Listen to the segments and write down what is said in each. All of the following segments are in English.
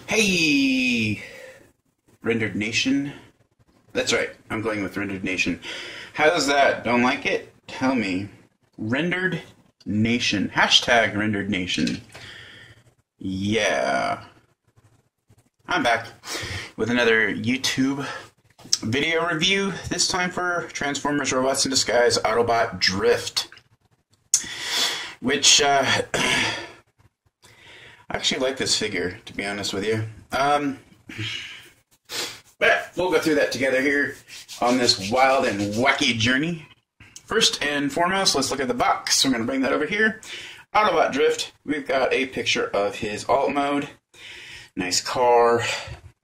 Hey, Ryndur'd Nation. That's right, I'm going with Ryndur'd Nation. How's that? Don't like it? Tell me. Ryndur'd Nation. Hashtag Ryndur'd Nation. Yeah. I'm back with another YouTube video review, this time for Transformers Robots in Disguise Autobot Drift. Which, I actually like this figure, to be honest with you. But we'll go through that together here on this wild and wacky journey. First and foremost, let's look at the box. We're going to bring that over here. Autobot Drift. We've got a picture of his alt mode. Nice car.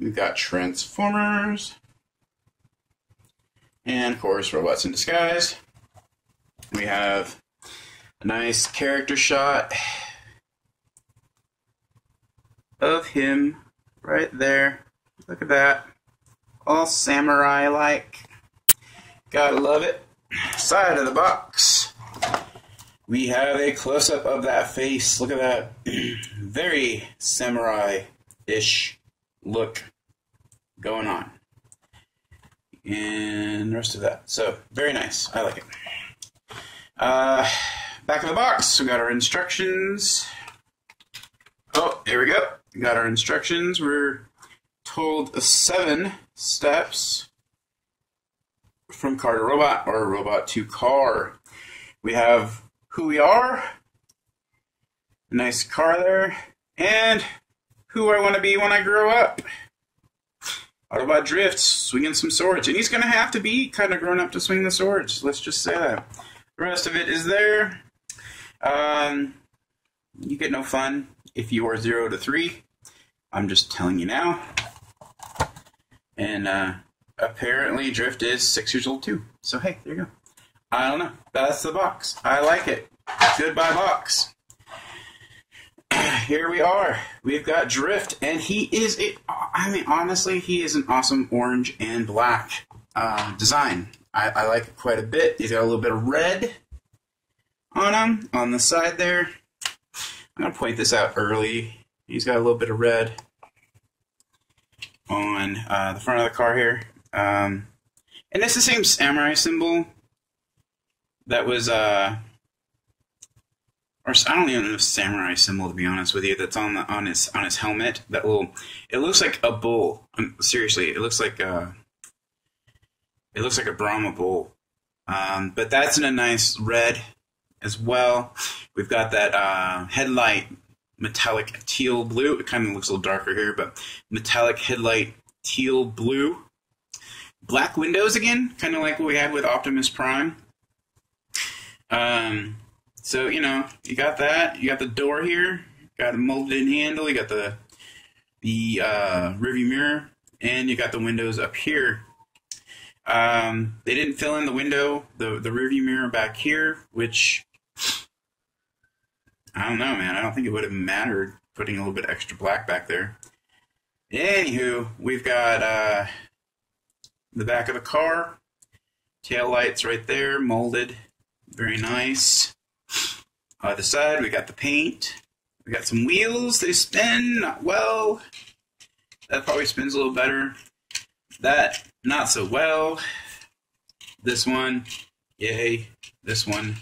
We've got Transformers. And, of course, Robots in Disguise. We have a nice character shot of him right there. Look at that. All samurai-like. Gotta love it. Side of the box. We have a close-up of that face. Look at that. Very samurai-ish look going on. And the rest of that. So, very nice. I like it. Back of the box, we got our instructions. Oh, there we go. We got our instructions. We're told 7 steps from car to robot, or robot to car. We have who we are, a nice car there, and who I want to be when I grow up. Autobot Drift, swinging some swords, and he's going to have to be kind of grown up to swing the swords. Let's just say that. The rest of it is there. You get no fun if you are 0 to 3. I'm just telling you now. And apparently Drift is 6 years old too. So hey, there you go. I don't know. That's the box. I like it. Goodbye box. Here we are. We've got Drift, and he is honestly, he is an awesome orange and black design. I like it quite a bit. He's got a little bit of red on him, on the side there. I'm going to point this out early. He's got a little bit of red on the front of the car here. And it's the same samurai symbol that was, or I don't even know if samurai symbol, to be honest with you, that's on his helmet. That little, it looks like a bull. Seriously, it looks like a Brahma bull. But that's in a nice red as well. We've got that headlight metallic teal blue. It kind of looks a little darker here, but metallic headlight teal blue. Black windows again, kind of like what we had with Optimus Prime. So, you know, you got that. You got the door here. Got a molded in handle. You got the rearview mirror. And you got the windows up here. They didn't fill in the window, the rearview mirror back here, which, I don't know, man. I don't think it would have mattered putting a little bit extra black back there. Anywho, we've got the back of the car. Tail lights right there, molded. Very nice. The side, we got the paint. We got some wheels. They spin not well. That probably spins a little better. That, not so well. This one, yay. This one,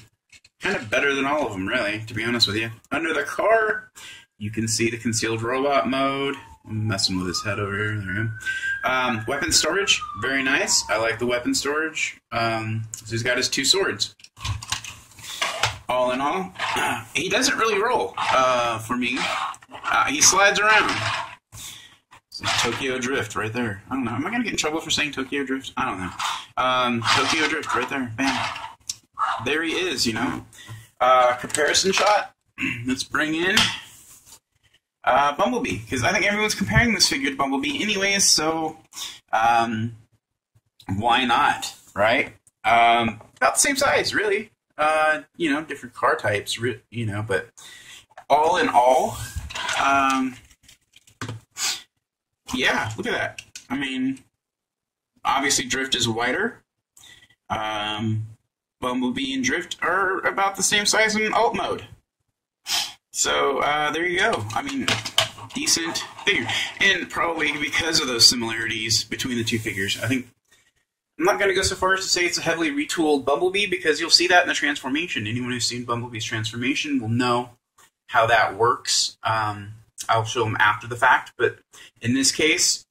kind of better than all of them, really, to be honest with you. Under the car, you can see the concealed robot mode. I'm messing with his head over here. There we go. Weapon storage, very nice. I like the weapon storage. So he's got his 2 swords. All in all, he doesn't really roll for me. He slides around. So Tokyo Drift right there. I don't know. Am I going to get in trouble for saying Tokyo Drift? I don't know. Tokyo Drift right there. Bam. There he is, you know. Comparison shot. Let's bring in Bumblebee, because I think everyone's comparing this figure to Bumblebee anyways, so why not, right? About the same size, really. You know, different car types, you know, but all in all, yeah, look at that. I mean, obviously Drift is wider. Bumblebee and Drift are about the same size in alt mode. So, there you go. I mean, decent figure. And probably because of those similarities between the two figures, I think I'm not going to go so far as to say it's a heavily retooled Bumblebee, because you'll see that in the transformation. Anyone who's seen Bumblebee's transformation will know how that works. I'll show them after the fact, but in this case,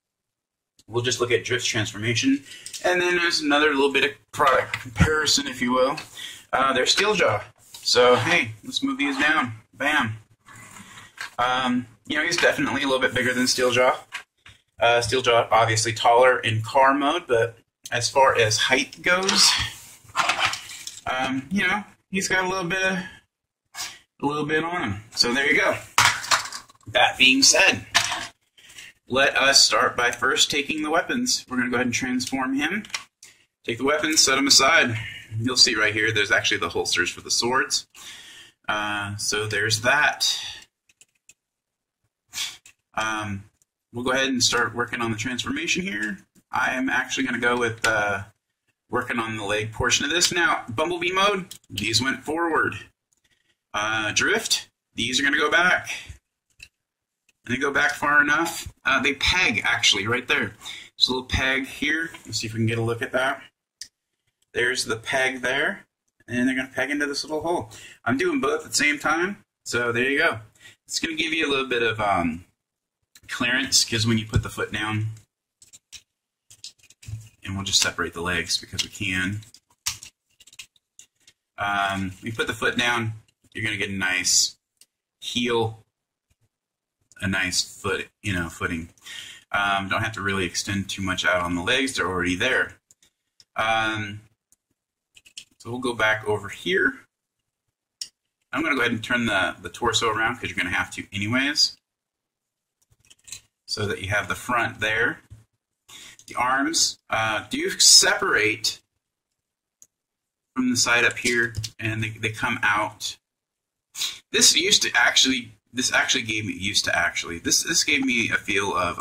we'll just look at Drift's transformation. And then there's another little bit of product comparison, if you will. There's Steeljaw. So, hey, let's move these down. Bam. You know, he's definitely a little bit bigger than Steeljaw. Steeljaw, obviously taller in car mode, but as far as height goes, you know, he's got a little bit on him. So there you go. That being said, let us start by first taking the weapons. We're going to go ahead and transform him. Take the weapons, set them aside. You'll see right here, there's actually the holsters for the swords. So there's that. We'll go ahead and start working on the transformation here. I am actually going to go with working on the leg portion of this. Now, Bumblebee mode, these went forward. Drift, these are going to go back. And they go back far enough. They peg, actually, right there. There's a little peg here. Let's see if we can get a look at that. There's the peg there. And they're going to peg into this little hole. I'm doing both at the same time. So there you go. It's going to give you a little bit of clearance, because when you put the foot down, and we'll just separate the legs because we can. You put the foot down, you're going to get a nice heel, a nice foot, footing. Don't have to really extend too much out on the legs; they're already there. So we'll go back over here. I'm going to go ahead and turn the torso around, because you're going to have to anyways, so that you have the front there. The arms do separate from the side up here, and they come out. This actually gave me this gave me a feel of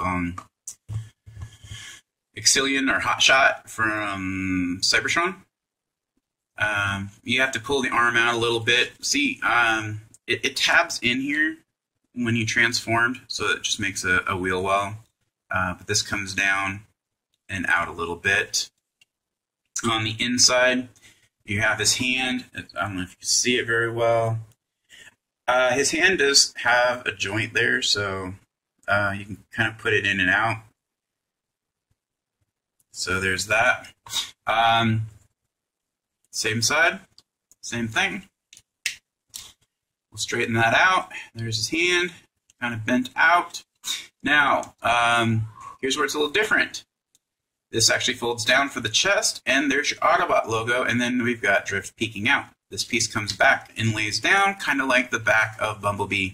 Exilion or Hotshot from Cybertron. You have to pull the arm out a little bit. See, it tabs in here when you transformed, so it just makes a wheel well. But this comes down and out a little bit. On the inside, you have his hand. I don't know if you can see it very well. His hand does have a joint there, so you can kind of put it in and out. So there's that. Same side, same thing. We'll straighten that out. There's his hand, kind of bent out. Now, here's where it's a little different. This actually folds down for the chest, and there's your Autobot logo, and then we've got Drift peeking out. This piece comes back and lays down, kind of like the back of Bumblebee.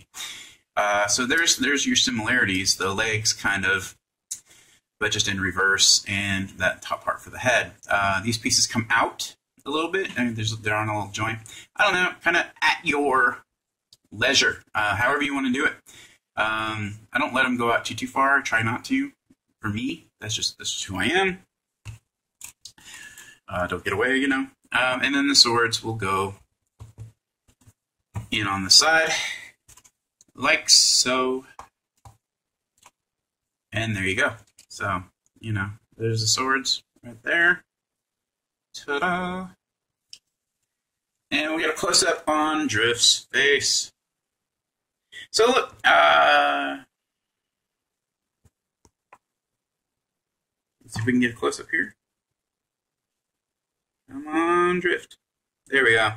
So there's your similarities. The legs kind of, but just in reverse, and that top part for the head. These pieces come out a little bit, and they're on a little joint. I don't know, kind of at your leisure, however you want to do it. I don't let them go out too far. Try not to. For me, that's just who I am. Don't get away, and then the swords will go in on the side, like so. And there you go. So, there's the swords right there. Ta-da! And we got a close-up on Drift's face. So look, let's see if we can get a close-up here. Come on, Drift. There we go.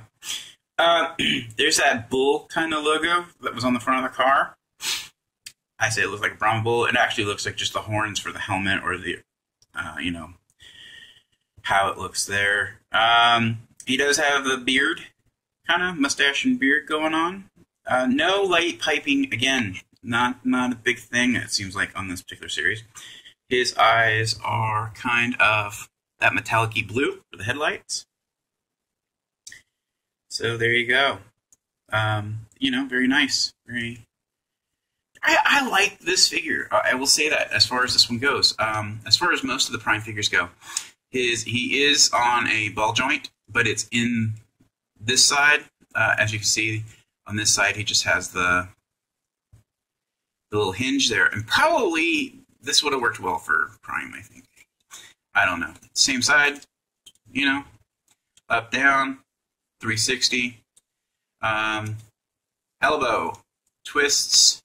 There's that bull kind of logo that was on the front of the car. I say it looks like a Brahma bull. It actually looks like just the horns for the helmet, or the, how it looks there. He does have the beard, kind of mustache and beard going on. No light piping, again, not a big thing, it seems like, on this particular series. His eyes are kind of that metallic-y blue for the headlights. So there you go. Very nice. I like this figure. I will say that as far as this one goes. As far as most of the Prime figures go, he is on a ball joint, but it's in this side. As you can see, on this side, he just has the the little hinge there. And probably this would have worked well for Prime, I think. I don't know. Same side, you know, up, down, 360. Elbow, twists.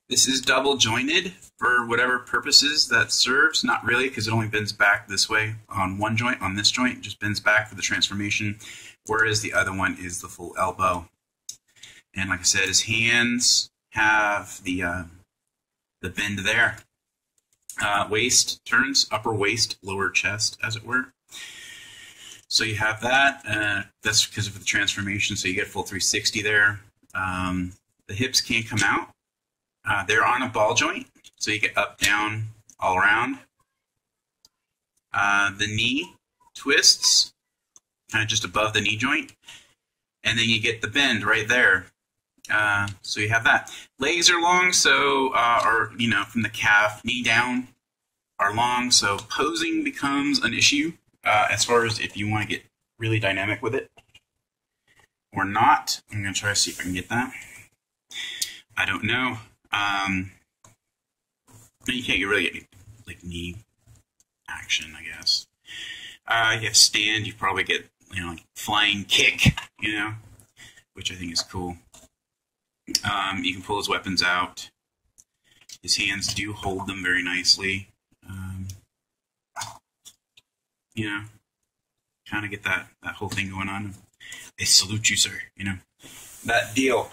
This is double jointed for whatever purposes that serves. Not really, because it only bends back this way on one joint. On this joint, it just bends back for the transformation, whereas the other one is the full elbow. And like I said, his hands have the bend there. Waist turns, upper waist, lower chest, as it were. So you have that. That's because of the transformation, so you get full 360 there. The hips can't come out. They're on a ball joint, so you get up, down, all around. The knee twists, kind of just above the knee joint, and then you get the bend right there. So you have that. Legs are long, so or you know, from the calf, knee down, are long, so posing becomes an issue as far as if you want to get really dynamic with it or not. I'm going to try to see if I can get that. I don't know. You can't really get like knee action, I guess. You have stand, you probably get, you know, like flying kick, you know, which I think is cool. You can pull his weapons out. His hands do hold them very nicely. You know, kind of get that whole thing going on. I salute you, sir. You know, that deal.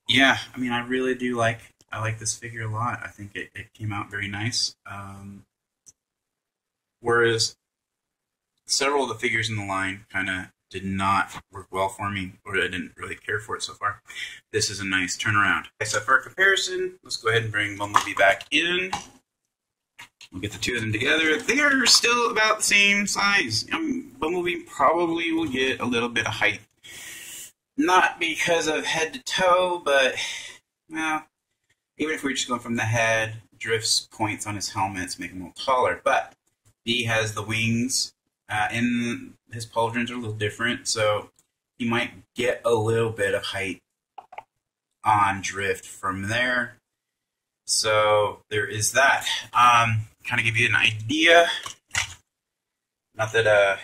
Yeah, I mean, I really do like this figure a lot. I think it came out very nice. Whereas several of the figures in the line kind of did not work well for me, or I didn't really care for it so far. This is a nice turnaround. Okay, so for comparison, let's go ahead and bring Bumblebee back in. We'll get the two of them together. They are still about the same size. Bumblebee probably will get a little bit of height. Not because of head to toe, but, well, even if we're just going from the head, drifts points on his helmets make him a little taller. But he has the wings, and his pauldrons are a little different, so he might get a little bit of height on drift from there. So there is that. Kind of give you an idea. Not that I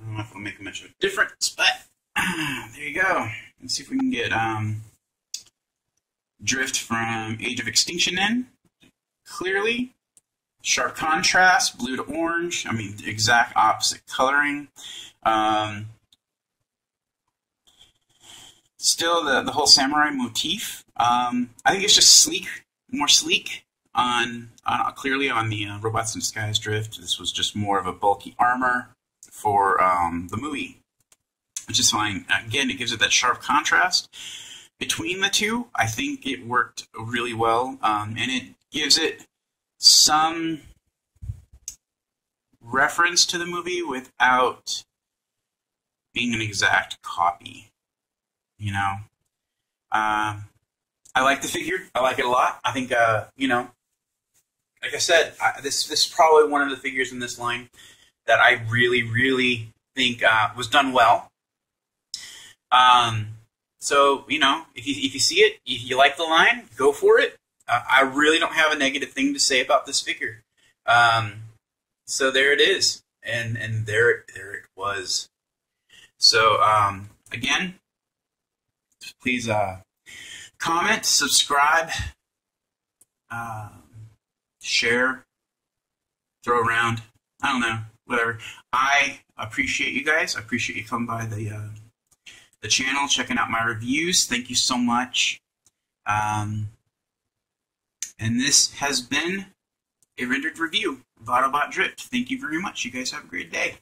don't know if it'll make much of a difference, but there you go. Let's see if we can get drift from Age of Extinction in. Clearly. Sharp contrast, blue to orange. I mean, exact opposite coloring. Still the whole samurai motif. I think it's just sleek, more sleek on clearly on the Robots in Disguise drift. This was just more of a bulky armor for the movie, which is fine. Again, it gives it that sharp contrast between the two. I think it worked really well, and it gives it some reference to the movie without being an exact copy. You know, I like the figure. I like it a lot. I think, you know, like I said, this is probably one of the figures in this line that I really, really think was done well. So, you know, if you see it, if you like the line, go for it. I really don't have a negative thing to say about this figure. So there it is, and there it was. So again, please comment, subscribe, share, throw around. I don't know, whatever. I appreciate you guys. I appreciate you coming by the channel, checking out my reviews. Thank you so much. And this has been a Ryndur'd review of Autobot Drift. Thank you very much. You guys have a great day.